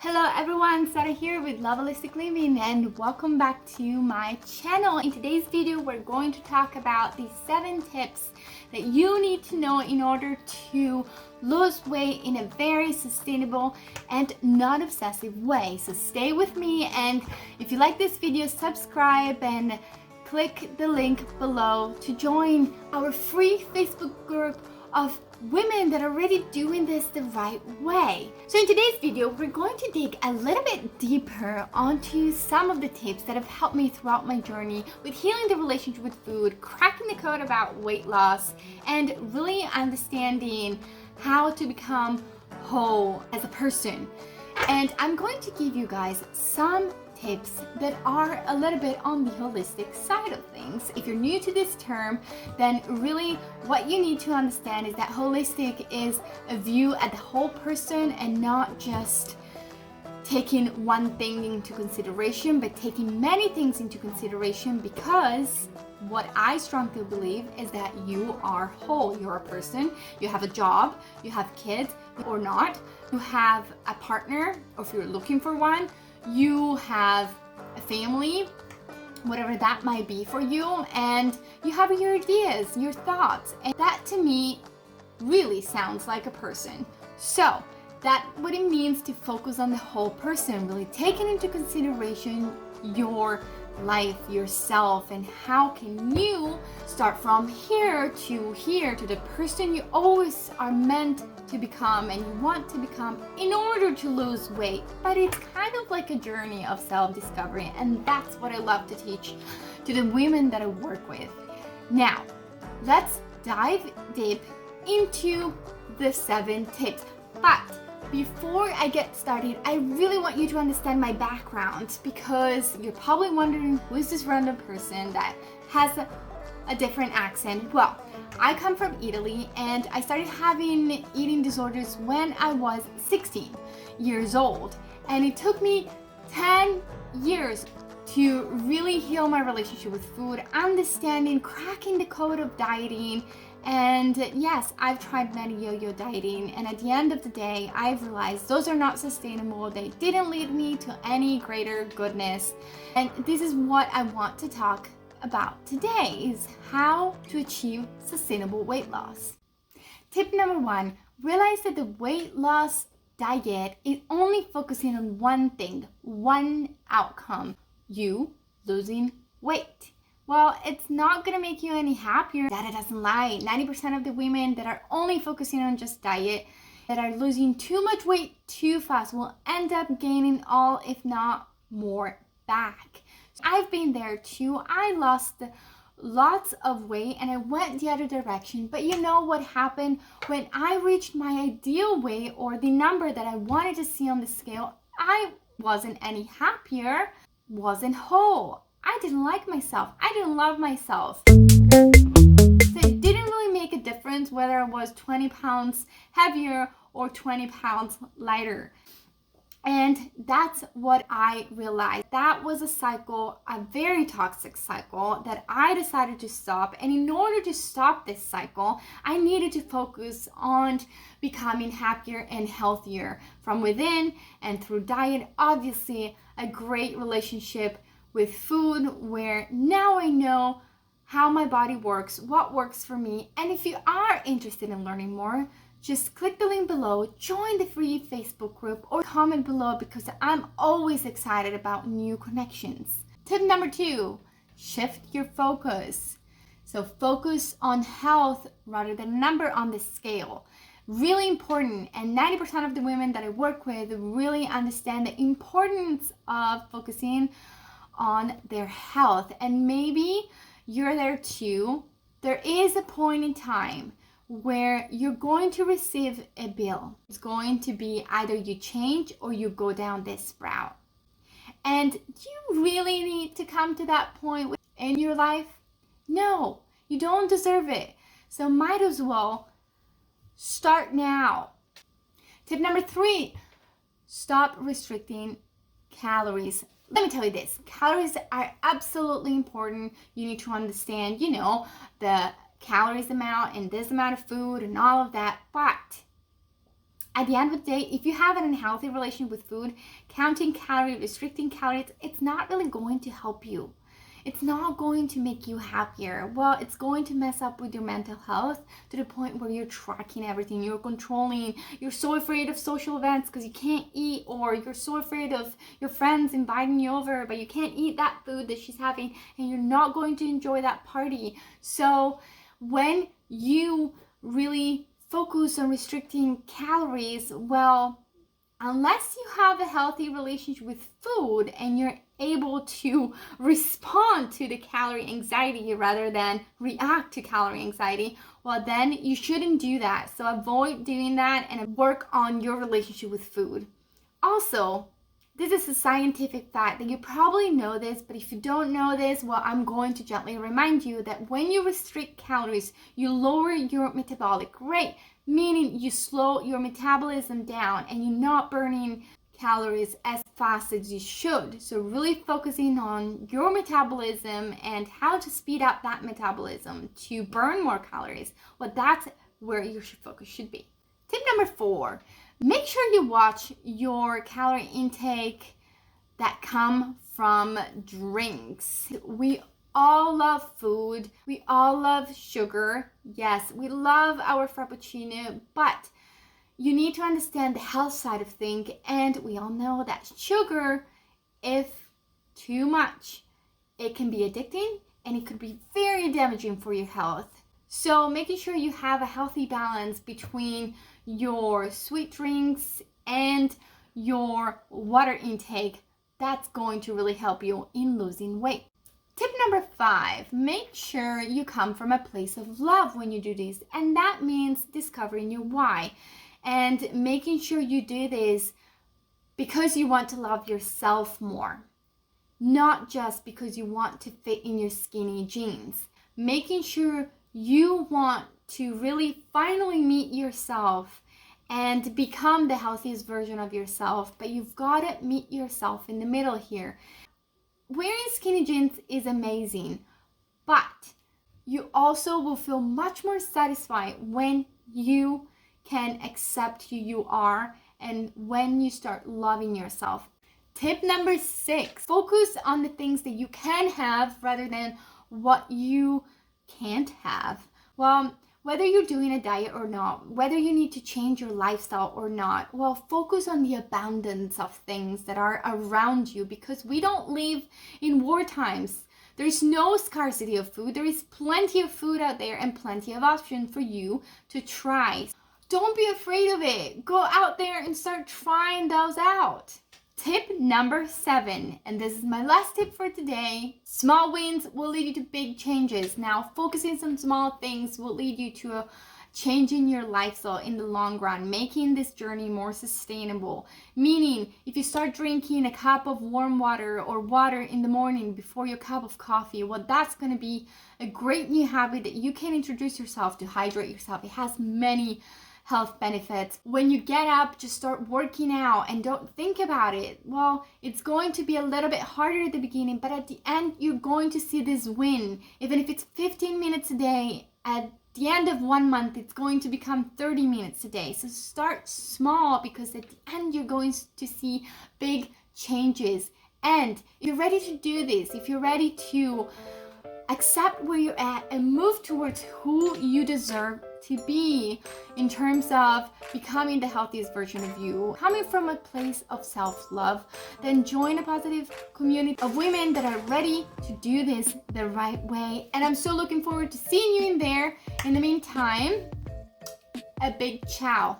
Hello everyone, Sara here with Holistic Living and welcome back to my channel. In today's video, we're going to talk about the 7 tips that you need to know in order to lose weight in a very sustainable and not obsessive way. So stay with me, and if you like this video, subscribe and click the link below to join our free Facebook group of women that are already doing this the right way. So in today's video, we're going to dig a little bit deeper onto some of the tips that have helped me throughout my journey with healing the relationship with food, cracking the code about weight loss, and really understanding how to become whole as a person. And I'm going to give you guys some tips that are a little bit on the holistic side of things. If you're new to this term, then really what you need to understand is that holistic is a view at the whole person and not just taking one thing into consideration, but taking many things into consideration, because what I strongly believe is that you are whole. You're a person, you have a job, you have kids or not, you have a partner, or if you're looking for one, you have a family, whatever that might be for you, and you have your ideas, your thoughts, and that to me really sounds like a person. So that's what it means to focus on the whole person, really taking into consideration your life, yourself, and how can you start from here to the person you always are meant to become and you want to become in order to lose weight. But it's kind of like a journey of self-discovery, and that's what I love to teach to the women that I work with. Now, let's dive deep into the 7 tips. But before I get started, I really want you to understand my background, because you're probably wondering, who is this random person that has a different accent? Well, I come from Italy, and I started having eating disorders when I was 16 years old, and it took me 10 years to really heal my relationship with food, understanding, cracking the code of dieting. And yes, I've tried many yo-yo dieting, and at the end of the day, I've realized those are not sustainable. They didn't lead me to any greater goodness. And this is what I want to talk about today, is how to achieve sustainable weight loss. Tip number 1, realize that the weight loss diet is only focusing on one thing, one outcome: you losing weight. Well, it's not gonna make you any happier. Data doesn't lie. 90% of the women that are only focusing on just diet, that are losing too much weight too fast, will end up gaining all, if not more, back. I've been there too. I lost lots of weight and I went the other direction. But you know what happened? When I reached my ideal weight, or the number that I wanted to see on the scale, I wasn't any happier, wasn't whole. I didn't like myself. I didn't love myself. So it didn't really make a difference whether I was 20 pounds heavier or 20 pounds lighter. And that's what I realized. That was a cycle, a very toxic cycle, that I decided to stop. And in order to stop this cycle, I needed to focus on becoming happier and healthier from within and through diet. Obviously, a great relationship with food, where now I know how my body works, what works for me. And if you are interested in learning more, just click the link below, join the free Facebook group, or comment below, because I'm always excited about new connections. Tip number 2, shift your focus. So focus on health rather than number on the scale. Really important, and 90% of the women that I work with really understand the importance of focusing on their health. And maybe you're there too. There is a point in time where you're going to receive a bill. It's going to be either you change or you go down this route. And do you really need to come to that point in your life? No, you don't deserve it. So might as well start now. Tip number 3, stop restricting calories. Let me tell you this, calories are absolutely important. You need to understand, the calories amount and this amount of food and all of that. But At the end of the day, if you have an unhealthy relationship with food, counting calories, restricting calories, it's not really going to help you. It's not going to make you happier. Well, it's going to mess up with your mental health to the point where you're tracking everything, you're controlling, you're so afraid of social events because you can't eat, or you're so afraid of your friends inviting you over, but you can't eat that food that she's having, and you're not going to enjoy that party. So when you really focus on restricting calories, well, unless you have a healthy relationship with food and you're able to respond to the calorie anxiety rather than react to calorie anxiety, well, then you shouldn't do that. So avoid doing that and work on your relationship with food. Also, this is a scientific fact that you probably know this, but if you don't know this, well, I'm going to gently remind you that when you restrict calories, you lower your metabolic rate, meaning you slow your metabolism down and you're not burning calories as fast as you should. So really focusing on your metabolism and how to speed up that metabolism to burn more calories, well, that's where your focus should be. Tip number 4, make sure you watch your calorie intake that come from drinks. We all love food. We all love sugar. Yes, we love our Frappuccino, but you need to understand the health side of things. And we all know that sugar, if too much, it can be addicting and it could be very damaging for your health. So making sure you have a healthy balance between your sweet drinks and your water intake, that's going to really help you in losing weight. Tip number 5, make sure you come from a place of love when you do this. And that means discovering your why and making sure you do this because you want to love yourself more, not just because you want to fit in your skinny jeans. Making sure you want to really finally meet yourself and become the healthiest version of yourself, but you've got to meet yourself in the middle here. Wearing skinny jeans is amazing, but you also will feel much more satisfied when you can accept who you are and when you start loving yourself. Tip number 6, focus on the things that you can have rather than what you can't have. Well, whether you're doing a diet or not, whether you need to change your lifestyle or not, well, focus on the abundance of things that are around you, because we don't live in war times. There is no scarcity of food. There is plenty of food out there and plenty of options for you to try. Don't be afraid of it. Go out there and start trying those out. Tip number 7, and this is my last tip for today. Small wins will lead you to big changes. Now, focusing on small things will lead you to a change in your lifestyle in the long run, making this journey more sustainable. Meaning, if you start drinking a cup of warm water or water in the morning before your cup of coffee, well, that's going to be a great new habit that you can introduce yourself to hydrate yourself. It has many health benefits. When you get up, just start working out and don't think about it. Well, it's going to be a little bit harder at the beginning, but at the end, you're going to see this win. Even if it's 15 minutes a day, at the end of 1 month, it's going to become 30 minutes a day. So start small, because at the end, you're going to see big changes. And if you're ready to do this, if you're ready to accept where you're at and move towards who you deserve to be in terms of becoming the healthiest version of you, coming from a place of self-love, then join a positive community of women that are ready to do this the right way. And I'm so looking forward to seeing you in there. In the meantime, a big ciao.